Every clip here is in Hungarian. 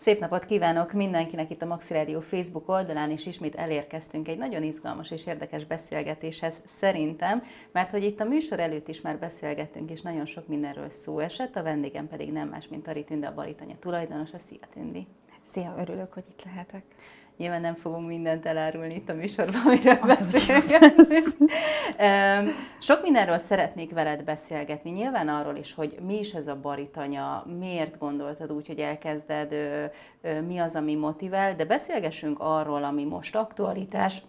Szép napot kívánok mindenkinek itt a Maxi Rádió Facebook oldalán, és ismét elérkeztünk egy nagyon izgalmas és érdekes beszélgetéshez szerintem, mert hogy itt a műsor előtt is már beszélgettünk, és nagyon sok mindenről szó esett, a vendégem pedig nem más, mint Ari Tünde, a Baritanya tulajdonosa. Szia, Tündi! Szia, örülök, hogy itt lehetek. Nyilván nem fogunk mindent elárulni itt a műsorban, amiről beszélgetni. Sok mindenről szeretnék veled beszélgetni. Nyilván arról is, hogy mi is ez a Baritanya, miért gondoltad úgy, hogy elkezded, mi az, ami motivál, de beszélgessünk arról, ami most aktualitás.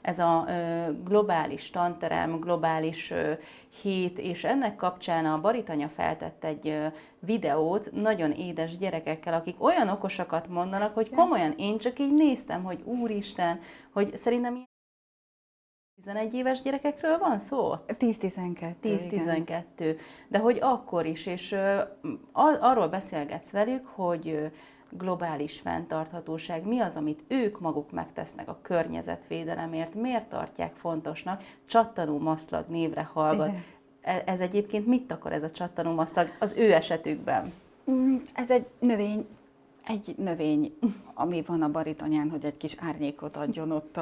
Ez a globális tanterem, globális hét, és ennek kapcsán a Baritanya feltett egy videót nagyon édes gyerekekkel, akik olyan okosakat mondanak, hogy komolyan én csak így néztem, hogy úristen, hogy szerintem 11 éves gyerekekről van szó? 10-12. 10-12. De hogy akkor is, és arról beszélgetsz velük, hogy globális fenntarthatóság, mi az, amit ők maguk megtesznek a környezetvédelemért, miért tartják fontosnak, csattanómaszlag névre hallgat. Igen. Ez egyébként mit akar ez a csattanómaszlag az ő esetükben? Ez egy növény, ami van a Baritanyán, hogy egy kis árnyékot adjon ott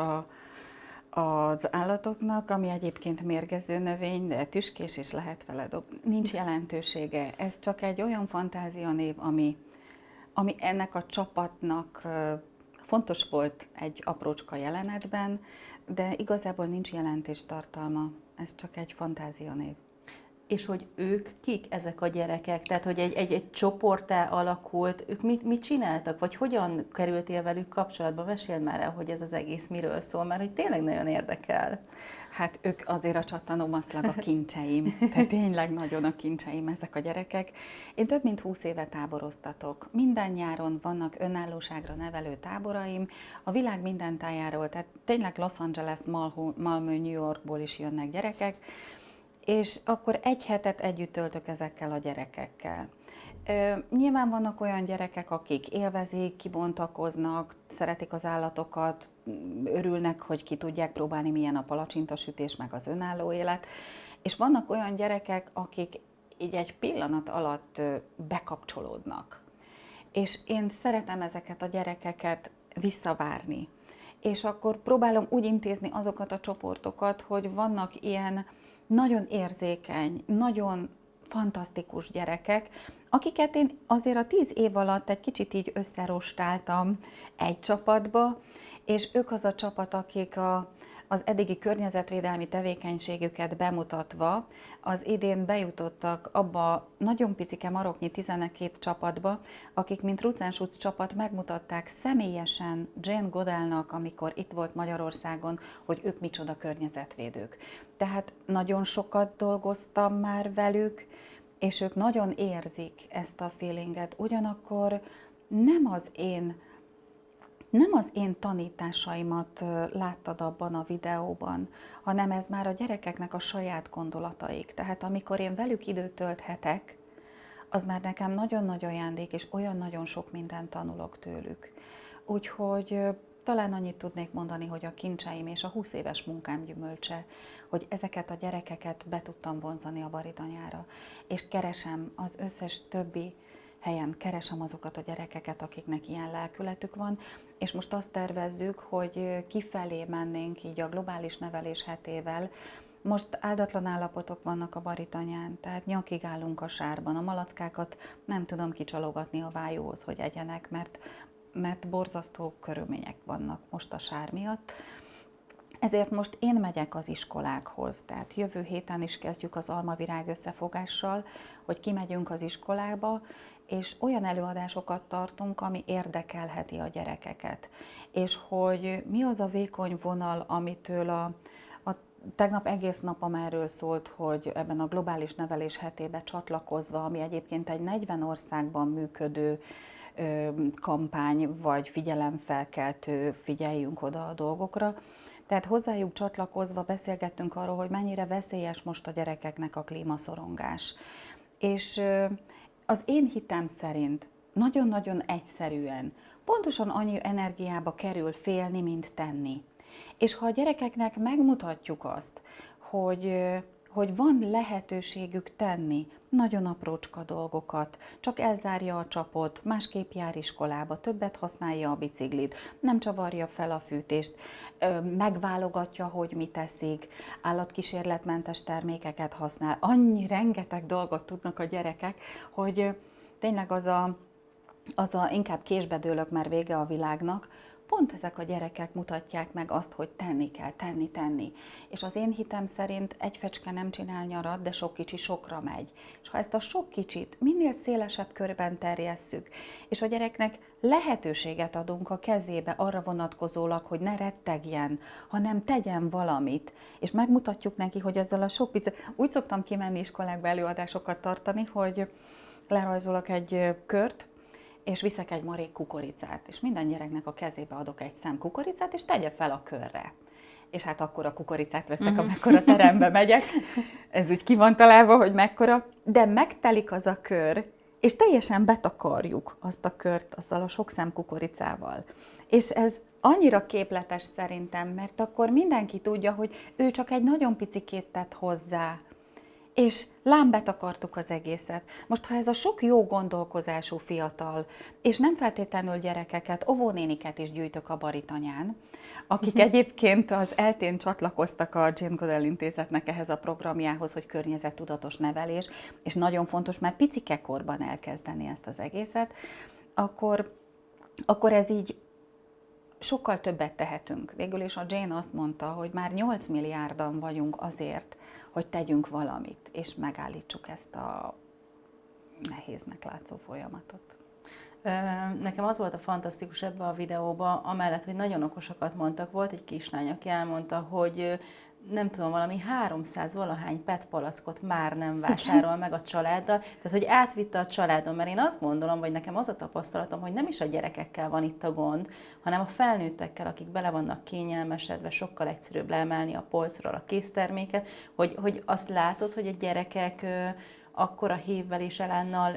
az állatoknak, ami egyébként mérgező növény, de tüskés is lehet vele dobni. Nincs jelentősége. Ez csak egy olyan fantázianév, ami ennek a csapatnak fontos volt egy aprócska jelenetben, de igazából nincs jelentéstartalma. Ez csak egy fantázianév. És hogy ők kik ezek a gyerekek? Tehát, hogy egy csoporttá alakult, ők mit csináltak? Vagy hogyan kerültél velük kapcsolatba? Meséld már el, hogy ez az egész miről szól, mert hogy tényleg nagyon érdekel. Hát ők azért a csattanómaszlag a kincseim, tehát tényleg nagyon a kincseim ezek a gyerekek. Én több mint 20 éve táboroztatok. Minden nyáron vannak önállóságra nevelő táboraim, a világ minden tájáról, tehát tényleg Los Angeles, Malmö, New Yorkból is jönnek gyerekek, és akkor egy hetet együtt töltök ezekkel a gyerekekkel. Nyilván vannak olyan gyerekek, akik élvezik, kibontakoznak, szeretik az állatokat, örülnek, hogy ki tudják próbálni, milyen a palacsintasütés, meg az önálló élet. És vannak olyan gyerekek, akik így egy pillanat alatt bekapcsolódnak. És én szeretem ezeket a gyerekeket visszavárni. És akkor próbálom úgy intézni azokat a csoportokat, hogy vannak ilyen nagyon érzékeny, nagyon fantasztikus gyerekek, akiket én azért a 10 év alatt egy kicsit így összerostáltam egy csapatba, és ők az a csapat, akik az eddigi környezetvédelmi tevékenységüket bemutatva az idén bejutottak abba nagyon picike maroknyi 12 csapatba, akik mint Rucenschutz csapat megmutatták személyesen Jane Goodallnak, amikor itt volt Magyarországon, hogy ők micsoda környezetvédők. Tehát nagyon sokat dolgoztam már velük, és ők nagyon érzik ezt a feelinget. Ugyanakkor nem az én tanításaimat láttad abban a videóban, hanem ez már a gyerekeknek a saját gondolataik. Tehát amikor én velük időt tölthetek, az már nekem nagyon nagy ajándék, és olyan nagyon sok mindent tanulok tőlük. Úgyhogy talán annyit tudnék mondani, hogy a kincseim és a 20 éves munkám gyümölcse, hogy ezeket a gyerekeket be tudtam vonzani a Baritanyára, és keresem az összes többi helyen, keresem azokat a gyerekeket, akiknek ilyen lelkületük van, és most azt tervezzük, hogy kifelé mennénk így a globális nevelés hetével. Most áldatlan állapotok vannak a Baritanyán, tehát nyakig állunk a sárban. A malackákat nem tudom kicsalogatni a vájóhoz, hogy egyenek, mert borzasztó körülmények vannak most a sár miatt. Ezért most én megyek az iskolákhoz, tehát jövő héten is kezdjük az Almavirág összefogással, hogy kimegyünk az iskolába, és olyan előadásokat tartunk, ami érdekelheti a gyerekeket. És hogy mi az a vékony vonal, amitől tegnap egész napom erről szólt, hogy ebben a globális nevelés hetébe csatlakozva, ami egyébként egy 40 országban működő kampány, vagy figyelemfelkeltő, figyeljünk oda a dolgokra. Tehát hozzájuk csatlakozva beszélgettünk arról, hogy mennyire veszélyes most a gyerekeknek a klímaszorongás. És az én hitem szerint nagyon-nagyon egyszerűen, pontosan annyi energiába kerül félni, mint tenni. És ha a gyerekeknek megmutatjuk azt, hogy van lehetőségük tenni, nagyon aprócska dolgokat, csak elzárja a csapot, másképp jár iskolába, többet használja a biciklit, nem csavarja fel a fűtést, megválogatja, hogy mit eszik, állatkísérletmentes termékeket használ. Annyi rengeteg dolgot tudnak a gyerekek, hogy tényleg az a inkább késbe dőlök, mert vége a világnak, pont ezek a gyerekek mutatják meg azt, hogy tenni kell, tenni. És az én hitem szerint egy fecske nem csinál nyarat, de sok kicsi sokra megy. És ha ezt a sok kicsit minél szélesebb körben terjesszük, és a gyereknek lehetőséget adunk a kezébe arra vonatkozólag, hogy ne rettegjen, hanem tegyen valamit, és megmutatjuk neki, hogy ezzel a sok picit... Úgy szoktam kimenni iskolákba előadásokat tartani, hogy lerajzolok egy kört, és viszek egy marék kukoricát, és minden gyereknek a kezébe adok egy szem kukoricát, és tegye fel a körre. És hát akkor a kukoricát veszek, amekkora terembe megyek. Ez úgy ki van találva, hogy mekkora, de megtelik az a kör, és teljesen betakarjuk azt a kört azzal a sok szem kukoricával. És ez annyira képletes szerintem, mert akkor mindenki tudja, hogy ő csak egy nagyon picikét tett hozzá, és lám betakartuk az egészet. Most, ha ez a sok jó gondolkozású fiatal, és nem feltétlenül gyerekeket, óvónéniket is gyűjtök a Baritanyán, akik egyébként az eltén csatlakoztak a Jane Goodall Intézetnek ehhez a programjához, hogy környezettudatos nevelés, és nagyon fontos már picikekorban elkezdeni ezt az egészet, akkor ez így sokkal többet tehetünk. Végül is a Jane azt mondta, hogy már 8 milliárdan vagyunk azért, hogy tegyünk valamit, és megállítsuk ezt a nehéznek látszó folyamatot. Nekem az volt a fantasztikus ebbe a videóba, amellett, hogy nagyon okosakat mondtak, volt egy kislány, aki elmondta, hogy nem tudom, valami 300 valahány PET palackot már nem vásárol meg a családdal, tehát hogy átvitte a családon, mert én azt gondolom, vagy nekem az a tapasztalatom, hogy nem is a gyerekekkel van itt a gond, hanem a felnőttekkel, akik bele vannak kényelmesedve, sokkal egyszerűbb leemelni a polcról a készterméket, hogy azt látod, hogy a gyerekek akkora hévvel és elánnal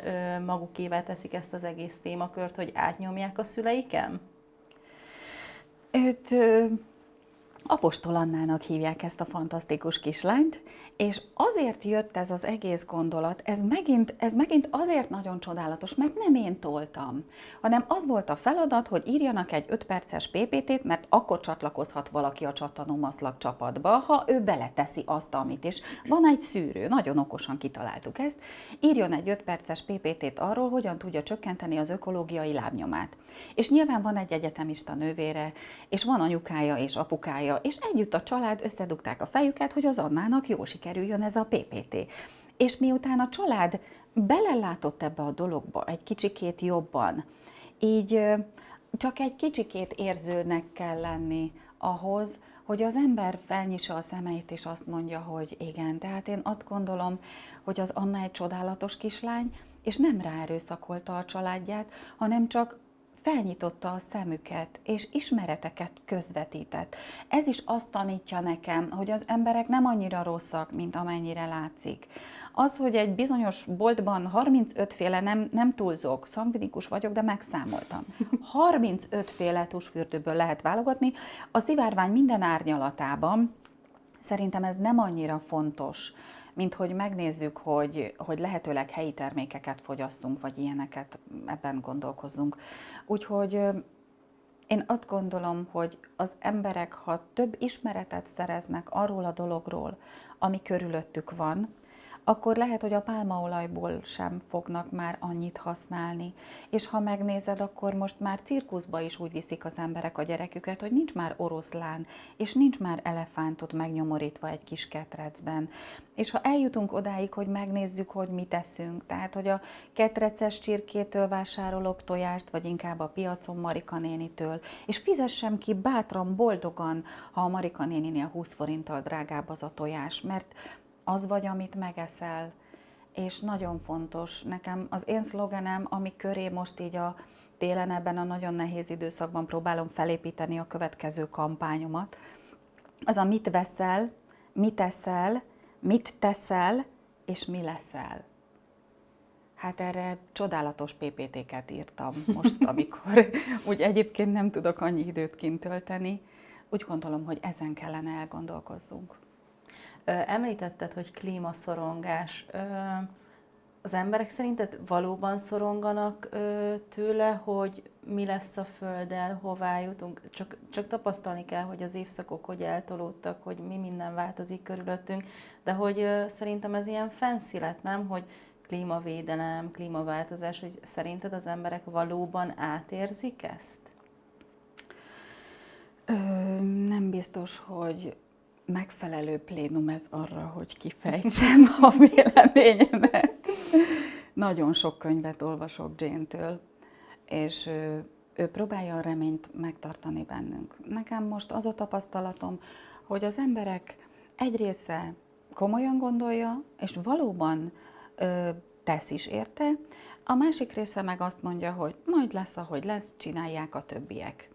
magukévá teszik ezt az egész témakört, hogy átnyomják a szüleiken? Őt Apostol Annának hívják ezt a fantasztikus kislányt, és azért jött ez az egész gondolat, ez megint azért nagyon csodálatos, mert nem én toltam, hanem az volt a feladat, hogy írjanak egy 5 perces PPT-t, mert akkor csatlakozhat valaki a csattanómaszlak csapatba, ha ő beleteszi azt, amit is. Van egy szűrő, nagyon okosan kitaláltuk ezt, írjon egy 5 perces PPT-t arról, hogyan tudja csökkenteni az ökológiai lábnyomát. És nyilván van egy egyetemista nővére, és van anyukája és apukája, és együtt a család összedugták a fejüket, hogy az Annának jól sikerüljön ez a PPT. És miután a család belelátott ebbe a dologba egy kicsikét jobban, így csak egy kicsikét érzőnek kell lenni ahhoz, hogy az ember felnyissa a szemeit és azt mondja, hogy igen, tehát én azt gondolom, hogy az Anna egy csodálatos kislány, és nem ráerőszakolta a családját, hanem csak felnyitotta a szemüket, és ismereteket közvetített. Ez is azt tanítja nekem, hogy az emberek nem annyira rosszak, mint amennyire látszik. Az, hogy egy bizonyos boltban 35 féle, nem túlzok, szangvinikus vagyok, de megszámoltam. 35 féle tusfürdőből lehet válogatni, a szivárvány minden árnyalatában. Szerintem ez nem annyira fontos, mint hogy megnézzük, hogy lehetőleg helyi termékeket fogyasszunk, vagy ilyeneket, ebben gondolkozzunk. Úgyhogy én azt gondolom, hogy az emberek, ha több ismeretet szereznek arról a dologról, ami körülöttük van, akkor lehet, hogy a pálmaolajból sem fognak már annyit használni. És ha megnézed, akkor most már cirkuszba is úgy viszik az emberek a gyereküket, hogy nincs már oroszlán, és nincs már elefántot megnyomorítva egy kis ketrecben. És ha eljutunk odáig, hogy megnézzük, hogy mit eszünk, tehát hogy a ketreces csirkétől vásárolok tojást, vagy inkább a piacon Marika nénitől, és fizessem ki bátran, boldogan, ha a Marika néninél 20 forinttal drágább az a tojás, mert az vagy, amit megeszel, és nagyon fontos. Nekem az én szlogenem, ami köré most így a télen ebben a nagyon nehéz időszakban próbálom felépíteni a következő kampányomat, az a mit veszel, mit eszel, mit teszel, és mi leszel. Hát erre csodálatos PPT-ket írtam most, amikor úgy egyébként nem tudok annyi időt kint tölteni. Úgy gondolom, hogy ezen kellene elgondolkozzunk. Említetted, hogy klímaszorongás. Az emberek szerinted valóban szoronganak tőle, hogy mi lesz a Földdel, hová jutunk? Csak tapasztalni kell, hogy az évszakok hogy eltolódtak, hogy mi minden változik körülöttünk, de hogy szerintem ez ilyen fancy lett, nem? Hogy klímavédelem, klímaváltozás, hogy szerinted az emberek valóban átérzik ezt? Nem biztos, hogy megfelelő plénum ez arra, hogy kifejtsem a véleményemet. Nagyon sok könyvet olvasok Jane-től, és ő próbálja a reményt megtartani bennünk. Nekem most az a tapasztalatom, hogy az emberek egy része komolyan gondolja, és valóban tesz is érte, a másik része meg azt mondja, hogy majd lesz, ahogy lesz, csinálják a többiek.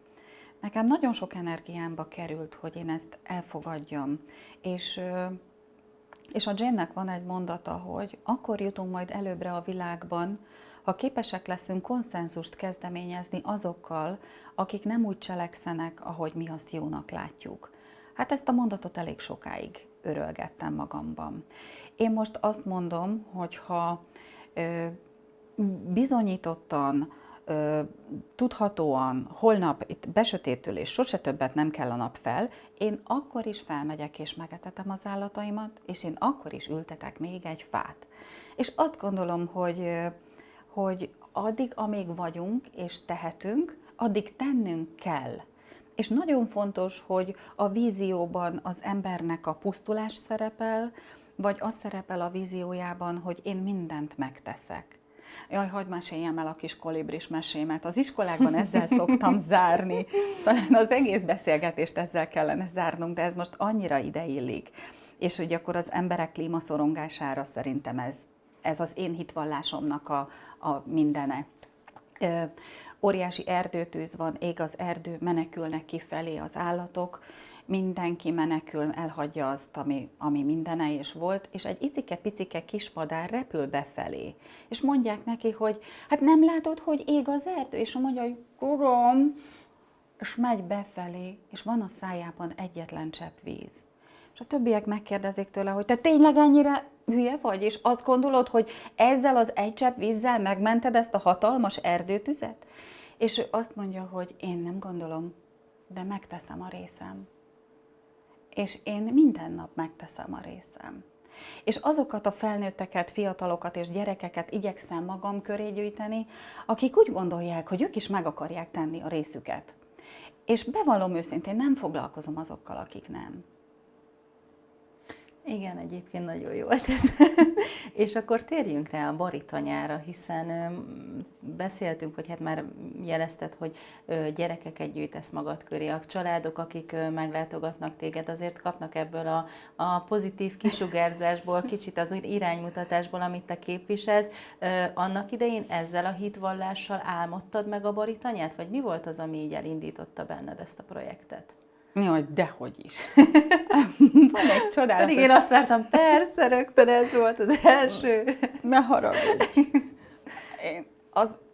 Nekem nagyon sok energiámba került, hogy én ezt elfogadjam, és a Jane-nek van egy mondata, hogy akkor jutunk majd előbbre a világban, ha képesek leszünk konszenzust kezdeményezni azokkal, akik nem úgy cselekszenek, ahogy mi azt jónak látjuk. Hát ezt a mondatot elég sokáig örölgettem magamban. Én most azt mondom, hogy ha bizonyítottan, tudhatóan holnap itt besötétül és sose többet nem kell a nap fel, én akkor is felmegyek és megetetem az állataimat, és én akkor is ültetek még egy fát. És azt gondolom, hogy addig, amíg vagyunk és tehetünk, addig tennünk kell. És nagyon fontos, hogy a vízióban az embernek a pusztulás szerepel, vagy az szerepel a víziójában, hogy én mindent megteszek. Jaj, hagyd meséljem el a kis kolibris mesémet. Az iskolákban ezzel szoktam zárni. Talán az egész beszélgetést ezzel kellene zárnunk, de ez most annyira ideillik. És hogy akkor az emberek klímaszorongására szerintem ez az én hitvallásomnak a mindene. Óriási erdőtűz van, ég az erdő, menekülnek kifelé az állatok, mindenki menekül, elhagyja azt, ami mindene is volt, és egy icike-picike kismadár repül befelé. És mondják neki, hogy hát nem látod, hogy ég az erdő? És mondja, hogy uram, és megy befelé, és van a szájában egyetlen csepp víz. És a többiek megkérdezik tőle, hogy te tényleg ennyire hülye vagy, és azt gondolod, hogy ezzel az egy csepp vízzel megmented ezt a hatalmas erdőtüzet? És ő azt mondja, hogy én nem gondolom, de megteszem a részem. És én minden nap megteszem a részem. És azokat a felnőtteket, fiatalokat és gyerekeket igyekszem magam köré gyűjteni, akik úgy gondolják, hogy ők is meg akarják tenni a részüket. És bevallom őszintén, nem foglalkozom azokkal, akik nem. Igen, egyébként nagyon jó volt ez. És akkor térjünk rá a Baritanyára, hiszen beszéltünk, hogy hát már jelezted, hogy gyerekeket gyűjtesz magad köré, a családok, akik meglátogatnak téged, azért kapnak ebből a pozitív kisugárzásból, kicsit az iránymutatásból, amit te képviselsz. Annak idején ezzel a hitvallással álmodtad meg a Baritanyát, vagy mi volt az, ami így elindította benned ezt a projektet? Jaj, dehogy is. Van egy csodálatos... Pedig én azt vártam, persze, rögtön ez volt az első. Ne haragudj.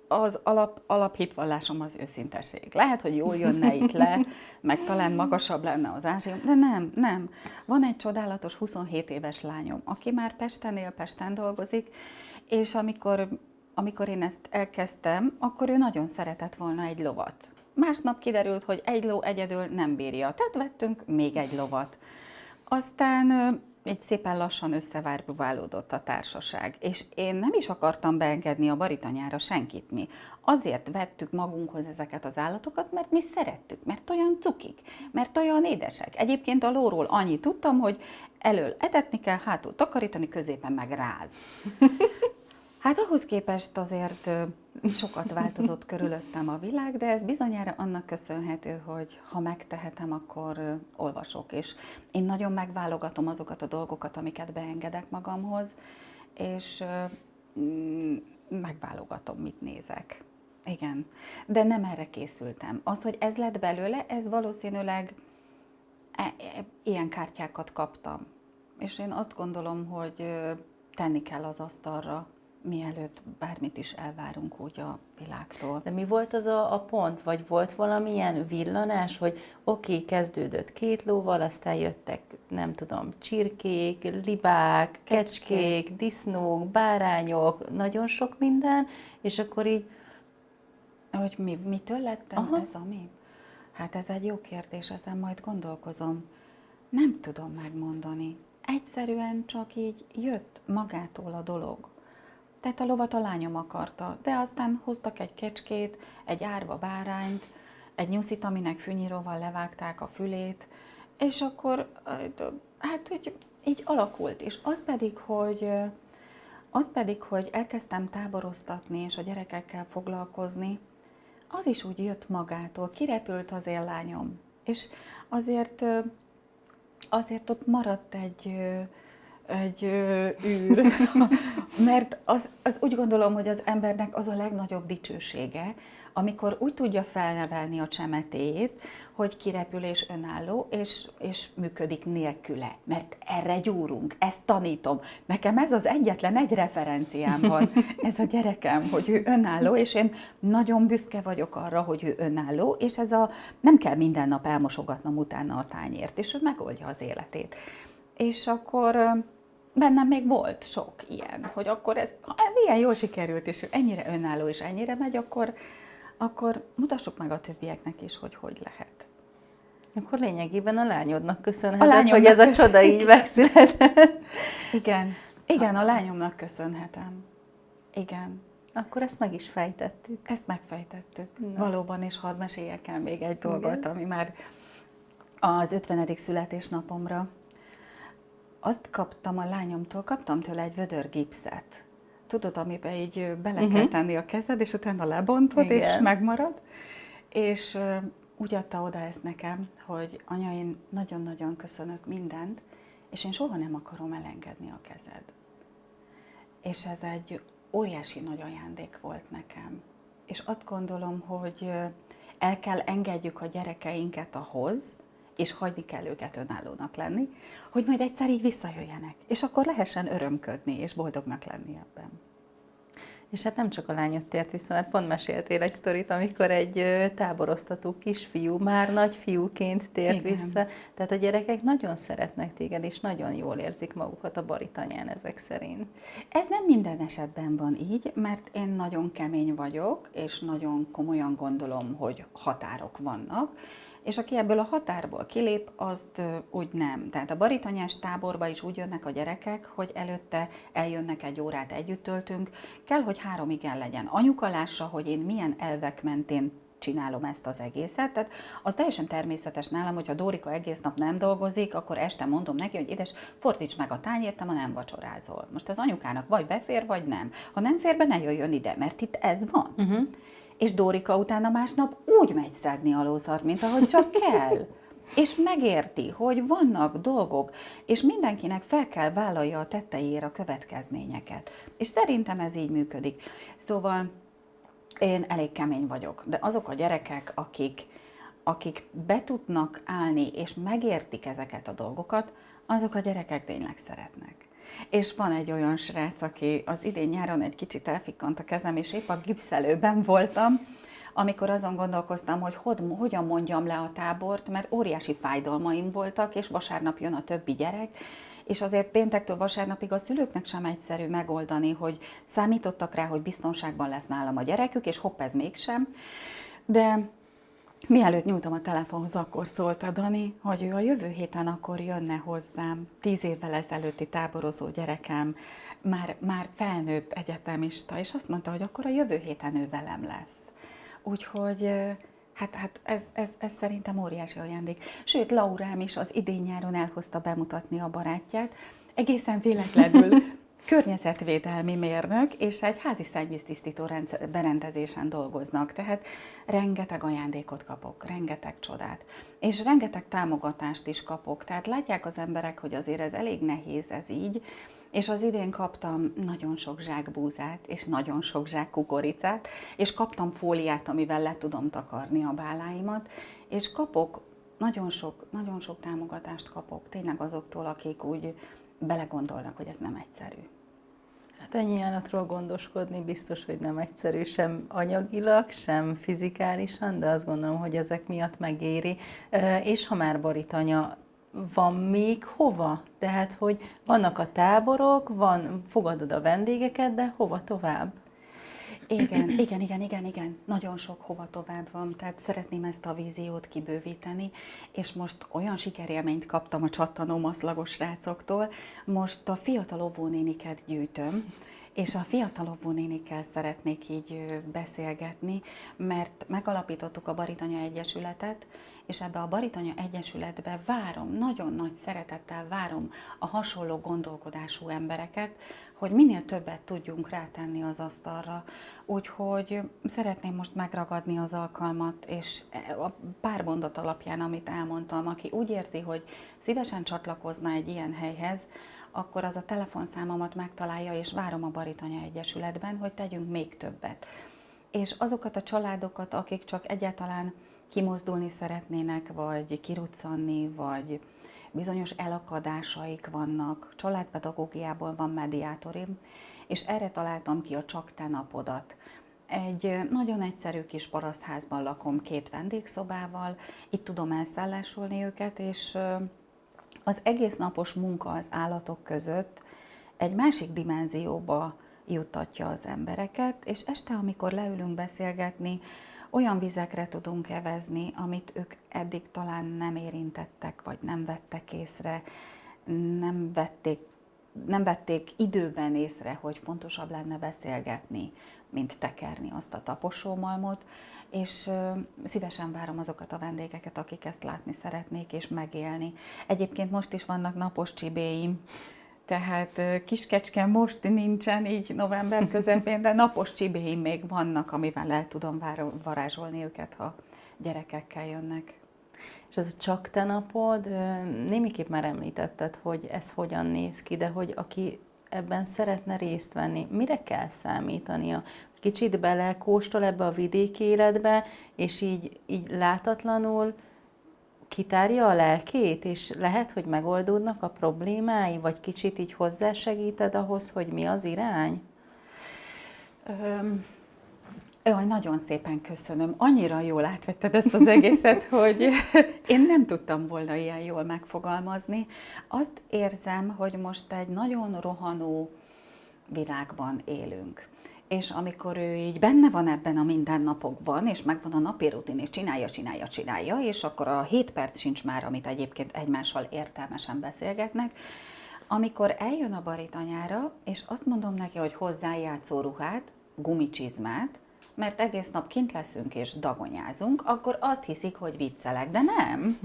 Az alaphitvallásom az őszintesség. Lehet, hogy jól jönne itt le, meg talán magasabb lenne az ázsium, de nem. Van egy csodálatos 27 éves lányom, aki már Pesten él, Pesten dolgozik, és amikor én ezt elkezdtem, akkor ő nagyon szeretett volna egy lovat. Másnap kiderült, hogy egy ló egyedül nem bírja, tehát vettünk még egy lovat. Aztán így szépen lassan összevárválódott a társaság, és én nem is akartam beengedni a Baritanyára senkit mi. Azért vettük magunkhoz ezeket az állatokat, mert mi szerettük, mert olyan cukik, mert olyan édesek. Egyébként a lóról annyit tudtam, hogy elől etetni kell, hátul takarítani, középen meg ráz. Hát ahhoz képest azért sokat változott körülöttem a világ, de ez bizonyára annak köszönhető, hogy ha megtehetem, akkor olvasok, és én nagyon megválogatom azokat a dolgokat, amiket beengedek magamhoz, és megválogatom, mit nézek. Igen, de nem erre készültem. Az, hogy ez lett belőle, ez valószínűleg ilyen kártyákat kaptam. És én azt gondolom, hogy tenni kell az asztalra mielőtt bármit is elvárunk úgy a világtól. De mi volt az a pont, vagy volt valamilyen villanás, hogy oké, kezdődött 2 lóval, aztán jöttek, nem tudom, csirkék, libák, kecskék, disznók, bárányok, nagyon sok minden, és akkor így... Hogy mitől lettem ez ami? Hát ez egy jó kérdés, ezen majd gondolkozom. Nem tudom megmondani. Egyszerűen csak így jött magától a dolog. Tehát a lovat a lányom akarta, de aztán hoztak egy kecskét, egy árva bárányt, egy nyuszit, aminek fűnyíróval levágták a fülét, és akkor hát így alakult. És az pedig, hogy elkezdtem táboroztatni és a gyerekekkel foglalkozni, az is úgy jött magától, kirepült az én lányom. És azért ott maradt egy űr, mert az úgy gondolom, hogy az embernek az a legnagyobb dicsősége, amikor úgy tudja felnevelni a csemetéjét, hogy kirepül és önálló, és működik nélküle. Mert erre gyúrunk, ezt tanítom. Nekem ez az egyetlen egy referenciám van, ez a gyerekem, hogy ő önálló, és én nagyon büszke vagyok arra, hogy ő önálló, és nem kell minden nap elmosogatnom utána a tányért, és ő megoldja az életét. És akkor bennem még volt sok ilyen, hogy akkor ez ilyen jól sikerült, és ő ennyire önálló, és ennyire megy, akkor mutassuk meg a többieknek is, hogy lehet. Akkor lényegében a lányodnak köszönheted, hogy ez a csoda így megszületett. Igen, a lányomnak köszönhetem. Igen. Akkor ezt meg is fejtettük. Ezt megfejtettük. Na. Valóban, és hadd meséljek el még egy dolgot, ami már az 50. születésnapomra. Azt kaptam a lányomtól, kaptam tőle egy vödör gipszet. Tudod, amiben így bele kell tenni a kezed, és utána lebontod, és megmarad. És úgy adta oda ezt nekem, hogy anya, én nagyon-nagyon köszönök mindent, és én soha nem akarom elengedni a kezed. És ez egy óriási nagy ajándék volt nekem. És azt gondolom, hogy el kell engedjük a gyerekeinket ahhoz, és hagyni kell őket önállónak lenni, hogy majd egyszer így visszajöjjenek, és akkor lehessen örömködni, és boldognak lenni ebben. És hát nem csak a lányod tért vissza, mert pont meséltél egy sztorit, amikor egy táboroztató kisfiú már nagyfiúként tért vissza. Tehát a gyerekek nagyon szeretnek téged, és nagyon jól érzik magukat a Baritanyán ezek szerint. Ez nem minden esetben van így, mert én nagyon kemény vagyok, és nagyon komolyan gondolom, hogy határok vannak, és aki ebből a határból kilép, azt úgy nem. Tehát a baritanyás táborba is úgy jönnek a gyerekek, hogy előtte eljönnek, egy órát együtt töltünk, kell, hogy 3 igen legyen. Anyuka lássa, hogy én milyen elvek mentén csinálom ezt az egészet. Tehát az teljesen természetes nálam, hogyha Dórika egész nap nem dolgozik, akkor este mondom neki, hogy édes, fordíts meg a tányért, ha nem vacsorázol. Most az anyukának vagy befér, vagy nem. Ha nem fér be, ne jöjjön ide, mert itt ez van. És Dórika utána másnap úgy megy szedni a lószart, mint ahogy csak kell. És megérti, hogy vannak dolgok, és mindenkinek fel kell vállalja a tetteiért a következményeket. És szerintem ez így működik. Szóval én elég kemény vagyok, de azok a gyerekek, akik be tudnak állni, és megértik ezeket a dolgokat, azok a gyerekek tényleg szeretnek. És van egy olyan srác, aki az idén nyáron egy kicsit elfikkant a kezem, és épp a gipszelőben voltam, amikor azon gondolkoztam, hogy hogyan mondjam le a tábort, mert óriási fájdalmaim voltak, és vasárnap jön a többi gyerek, és azért péntektől vasárnapig a szülőknek sem egyszerű megoldani, hogy számítottak rá, hogy biztonságban lesz nálam a gyerekük, és hopp, ez mégsem. De mielőtt nyújtom a telefonhoz, akkor szólt a Dani, hogy ő a jövő héten akkor jönne hozzám. 10 évvel ezelőtti táborozó gyerekem, már felnőtt egyetemista, és azt mondta, hogy akkor a jövő héten ő velem lesz. Úgyhogy hát ez szerintem óriási ajándék. Sőt, Laurám is az idén nyáron elhozta bemutatni a barátját. Egészen véletlenül környezetvédelmi mérnök, és egy házi szennyvíztisztító berendezésen dolgoznak, tehát rengeteg ajándékot kapok, rengeteg csodát, és rengeteg támogatást is kapok, tehát látják az emberek, hogy azért ez elég nehéz ez így, és az idén kaptam nagyon sok zsák búzát, és nagyon sok zsák kukoricát, és kaptam fóliát, amivel le tudom takarni a báláimat, és kapok, nagyon sok támogatást kapok, tényleg azoktól, akik úgy belegondolnak, hogy ez nem egyszerű. Hát ennyi állatról gondoskodni biztos, hogy nem egyszerű, sem anyagilag, sem fizikálisan, de azt gondolom, hogy ezek miatt megéri. És ha már borítanya, van még hova? Tehát, hogy vannak a táborok, fogadod a vendégeket, de hova tovább? Igen. Nagyon sok hova tovább van, tehát szeretném ezt a víziót kibővíteni, és most olyan sikerélményt kaptam a csattanó maszlagos srácoktól, most a fiatal óvónéniket gyűjtöm, és a fiatal óvónénikkel szeretnék így beszélgetni, mert megalapítottuk a Baritanya Egyesületet, és ebbe a Baritanya Egyesületbe várom, nagyon nagy szeretettel várom a hasonló gondolkodású embereket, hogy minél többet tudjunk rátenni az asztalra. Úgyhogy szeretném most megragadni az alkalmat, és a pár mondat alapján, amit elmondtam, aki úgy érzi, hogy szívesen csatlakozna egy ilyen helyhez, akkor az a telefonszámomat megtalálja, és várom a Baritanya Egyesületben, hogy tegyünk még többet. És azokat a családokat, akik csak egyáltalán kimozdulni szeretnének, vagy kiruccanni, vagy bizonyos elakadásaik vannak, családpedagógiából van mediátorim, és erre találtam ki a Csak te napodat. Egy nagyon egyszerű kis parasztházban lakom 2 vendégszobával, itt tudom elszállásolni őket, és az egész napos munka az állatok között egy másik dimenzióba juttatja az embereket, és este, amikor leülünk beszélgetni, olyan vizekre tudunk evezni, amit ők eddig talán nem érintettek, vagy nem vettek észre, nem vették időben észre, hogy fontosabb lenne beszélgetni, mint tekerni azt a taposómalmot, és szívesen várom azokat a vendégeket, akik ezt látni szeretnék és megélni. Egyébként most is vannak napos csibéim, tehát kiskecske most nincsen így november közepén, de napos csibéim még vannak, amivel el tudom varázsolni őket, ha gyerekekkel jönnek. És ez a Csak te napod, némiképp már említetted, hogy ez hogyan néz ki, de hogy aki ebben szeretne részt venni, mire kell számítania? Kicsit belekóstol ebbe a vidéki életbe, és így látatlanul kitárja a lelkét, és lehet, hogy megoldódnak a problémái, vagy kicsit így hozzásegíted ahhoz, hogy mi az irány? Jaj, nagyon szépen köszönöm. Annyira jól átvetted ezt az egészet, hogy én nem tudtam volna ilyen jól megfogalmazni. Azt érzem, hogy most egy nagyon rohanó világban élünk. És amikor ő így benne van ebben a mindennapokban, és megvan a napi rutin, és csinálja, és akkor a 7 perc sincs már, amit egyébként egymással értelmesen beszélgetnek, amikor eljön a Baritanyára, és azt mondom neki, hogy hozzá játszóruhát, gumicsizmát, mert egész nap kint leszünk és dagonyázunk, akkor azt hiszik, hogy viccelek, de nem.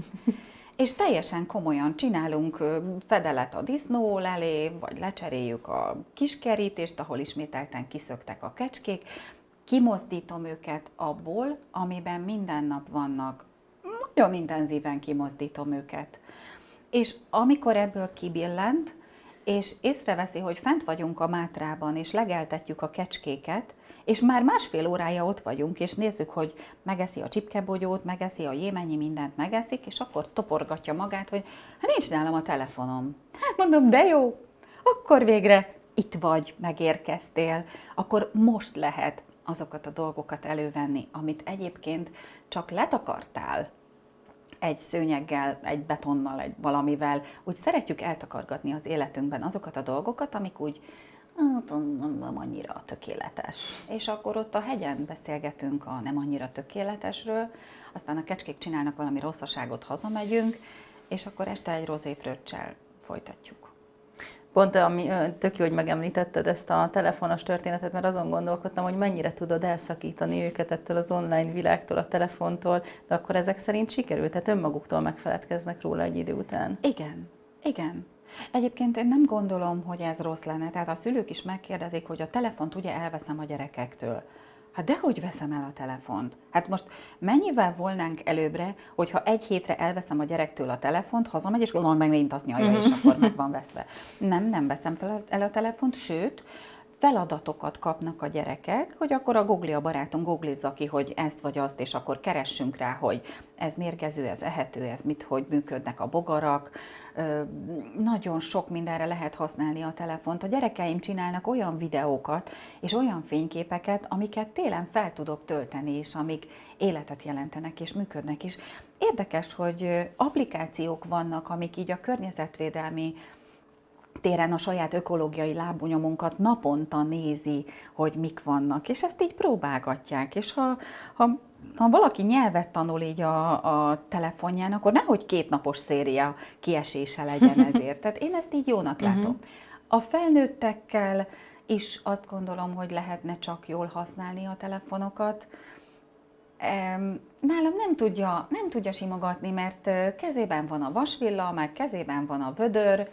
És teljesen komolyan csinálunk fedelet a disznó elé, vagy lecseréljük a kis kerítést, ahol ismételten kiszöktek a kecskék, kimozdítom őket abból, amiben minden nap vannak. Nagyon intenzíven kimozdítom őket. És amikor ebből kibillent, és észreveszi, hogy fent vagyunk a Mátrában, és legeltetjük a kecskéket, és már 1,5 órája ott vagyunk, és nézzük, hogy megeszi a csipkebogyót, megeszi a jémennyi mindent megeszik, és akkor toporgatja magát, hogy hát nincs nálam a telefonom. Hát mondom, de jó, akkor végre itt vagy, megérkeztél, akkor most lehet azokat a dolgokat elővenni, amit egyébként csak letakartál egy szőnyeggel, egy betonnal, egy valamivel. Úgy szeretjük eltakargatni az életünkben azokat a dolgokat, amik úgy nem annyira tökéletes. És akkor ott a hegyen beszélgetünk a nem annyira tökéletesről, aztán a kecskék csinálnak valami rosszaságot, hazamegyünk, és akkor este egy rozéfröccsel folytatjuk. Pont ami tök jó, hogy megemlítetted ezt a telefonos történetet, mert azon gondolkodtam, hogy mennyire tudod elszakítani őket ettől az online világtól, a telefontól, de akkor ezek szerint sikerült, tehát önmaguktól megfeledkeznek róla egy idő után. Igen. Egyébként én nem gondolom, hogy ez rossz lenne. Tehát a szülők is megkérdezik, hogy a telefont ugye elveszem a gyerekektől. Hát dehogy veszem el a telefont? Hát most mennyivel volnánk előbbre, hogyha egy hétre elveszem a gyerektől a telefont, hazamegy, és gondolom meg megint azt nyalja, és akkor meg van veszve. Nem veszem fel el a telefont, sőt, feladatokat kapnak a gyerekek, hogy akkor a Google a barátom googlizza ki, hogy ezt vagy azt, és akkor keressünk rá, hogy ez mérgező, ez ehető, ez mit, hogy működnek a bogarak. Nagyon sok mindenre lehet használni a telefont. A gyerekeim csinálnak olyan videókat és olyan fényképeket, amiket télen fel tudok tölteni, és amik életet jelentenek és működnek is. Érdekes, hogy applikációk vannak, amik így a környezetvédelmi téren a saját ökológiai lábnyomunkat naponta nézi, hogy mik vannak, és ezt így próbálgatják. És ha valaki nyelvet tanul így a telefonján, akkor nehogy 2 napos széria kiesése legyen ezért. Tehát én ezt így jónak látom. A felnőttekkel is azt gondolom, hogy lehetne csak jól használni a telefonokat. Nálam nem tudja simogatni, mert kezében van a vasvilla, meg kezében van a vödör,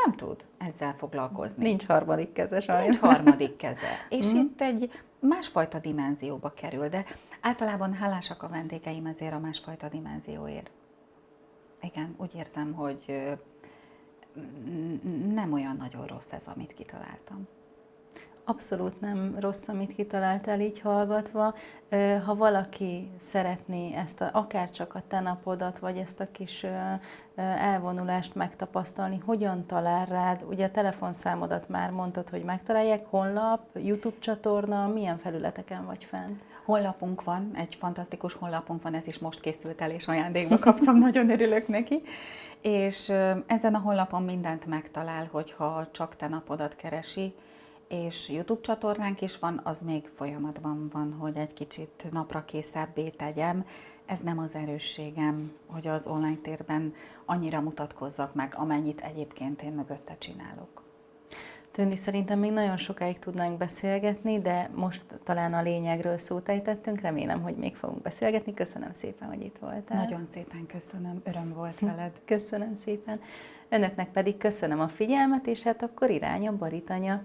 nem tud ezzel foglalkozni. Nincs harmadik keze sajnos. Nincs harmadik keze. És itt egy másfajta dimenzióba kerül, de általában hálásak a vendégeim ezért a másfajta dimenzióért. Igen, úgy érzem, hogy nem olyan nagyon rossz ez, amit kitaláltam. Abszolút nem rossz, amit kitaláltál így hallgatva. Ha valaki szeretné ezt akár csak a te napodat, vagy ezt a kis elvonulást megtapasztalni, hogyan talál rád? Ugye a telefonszámodat már mondtad, hogy megtalálják, honlap, YouTube csatorna, milyen felületeken vagy fent? Honlapunk van, egy fantasztikus honlapunk van, ez is most készült el, és ajándékba kaptam, nagyon örülök neki. És ezen a honlapon mindent megtalál, hogyha csak te napodat keresi, és YouTube csatornánk is van, az még folyamatban van, hogy egy kicsit napra készebbé tegyem. Ez nem az erősségem, hogy az online térben annyira mutatkozzak meg, amennyit egyébként én mögötte csinálok. Tündi, szerintem még nagyon sokáig tudnánk beszélgetni, de most talán a lényegről szót ejtettünk, remélem, hogy még fogunk beszélgetni. Köszönöm szépen, hogy itt voltál. Nagyon szépen köszönöm, öröm volt veled. Köszönöm szépen. Önöknek pedig köszönöm a figyelmet, és hát akkor irány a Baritanya.